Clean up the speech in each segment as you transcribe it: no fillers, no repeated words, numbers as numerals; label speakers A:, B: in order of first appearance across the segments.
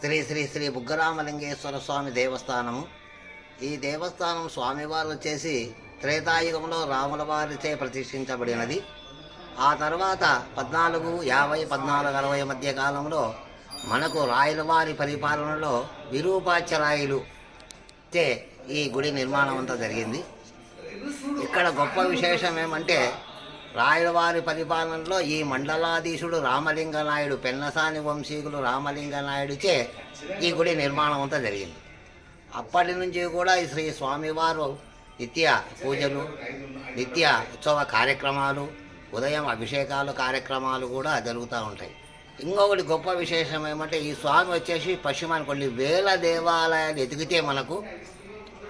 A: శ్రీ శ్రీ శ్రీ బుగ్గరామలింగేశ్వర స్వామి దేవస్థానము. ఈ దేవస్థానం స్వామివారు వచ్చేసి త్రేతాయుగంలో రాముల వారిచే ప్రతిష్ఠించబడినది. ఆ తర్వాత 1450, 1460 మధ్య కాలంలో మనకు రాయలవారి పరిపాలనలో విరూపాక్షరాయలు చే ఈ గుడి నిర్మాణం అంతా జరిగింది. ఇక్కడ గొప్ప విశేషం ఏమంటే రాయలవారి పరిపాలనలో ఈ మండలాధీశుడు రామలింగనాయుడు, పెన్నసాని వంశీకులు రామలింగనాయుడిచే ఈ గుడి నిర్మాణం అంతా జరిగింది. అప్పటి నుంచి కూడా ఈ శ్రీ స్వామివారు నిత్య పూజలు, నిత్య ఉత్సవ కార్యక్రమాలు, ఉదయం అభిషేకాలు కార్యక్రమాలు కూడా జరుగుతూ ఉంటాయి. ఇంకొకటి గొప్ప విశేషం ఏమంటే ఈ స్వామి వచ్చేసి పశ్చిమాన్ని కొన్ని వేల దేవాలయాలు ఎదిగితే మనకు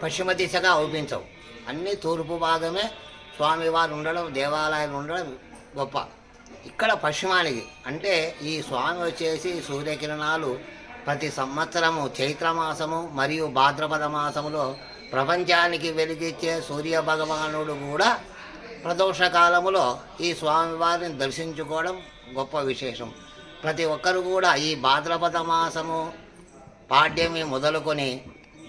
A: పశ్చిమ దిశగా అవుపించవు. అన్నీ తూర్పు భాగమే స్వామివారు ఉండడం, దేవాలయాలు ఉండడం గొప్ప. ఇక్కడ పశ్చిమానికి అంటే ఈ స్వామి వచ్చేసి సూర్యకిరణాలు ప్రతి సంవత్సరము చైత్రమాసము మరియు భాద్రపద మాసములో ప్రపంచానికి వెలిగిచ్చే సూర్య భగవానుడు కూడా ప్రదోష కాలములో ఈ స్వామివారిని దర్శించుకోవడం గొప్ప విశేషం. ప్రతి ఒక్కరు కూడా ఈ భాద్రపద మాసము పాడ్యమి మొదలుకొని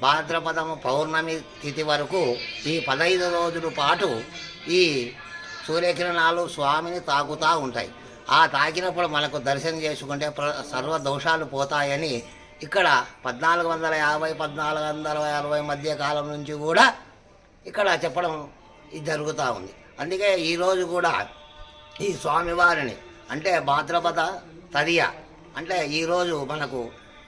A: భాద్రపదము పౌర్ణమి తిథి వరకు ఈ 15 రోజుల పాటు ఈ సూర్యకిరణాలు స్వామిని తాకుతూ ఉంటాయి. ఆ తాకినప్పుడు మనకు దర్శనం చేసుకుంటే సర్వ దోషాలు పోతాయని ఇక్కడ 1450, 1460 మధ్య కాలం నుంచి కూడా ఇక్కడ చెప్పడం ఇది జరుగుతూ ఉంది. అందుకే ఈరోజు కూడా ఈ స్వామివారిని అంటే భాద్రపద తదియ అంటే ఈరోజు మనకు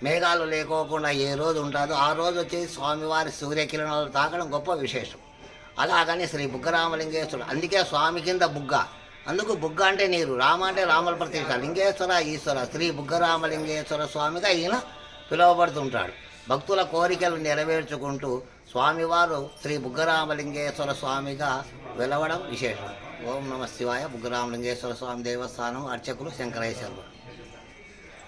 A: మేఘాలు లేకోకుండా ఏ రోజు ఉంటుందో ఆ రోజు వచ్చేసి స్వామివారి సూర్యకిరణాలు తాకడం గొప్ప విశేషం. అలాగని శ్రీ బుగ్గరామలింగేశ్వరుడు, అందుకే స్వామి కింద బుగ్గ, అందుకు బుగ్గ అంటే నీరు, రామ అంటే రాముల ప్రతిష్ట, లింగేశ్వర ఈశ్వర శ్రీ బుగ్గరామలింగేశ్వర స్వామిగా ఈయన పిలువబడుతుంటాడు. భక్తుల కోరికలు నెరవేర్చుకుంటూ స్వామివారు శ్రీ బుగ్గరామలింగేశ్వర స్వామిగా వెలవడం విశేషం. ఓం నమ శివాయ. బుగ్గరామలింగేశ్వర స్వామి దేవస్థానం అర్చకులు శంకరేశ్వరులు.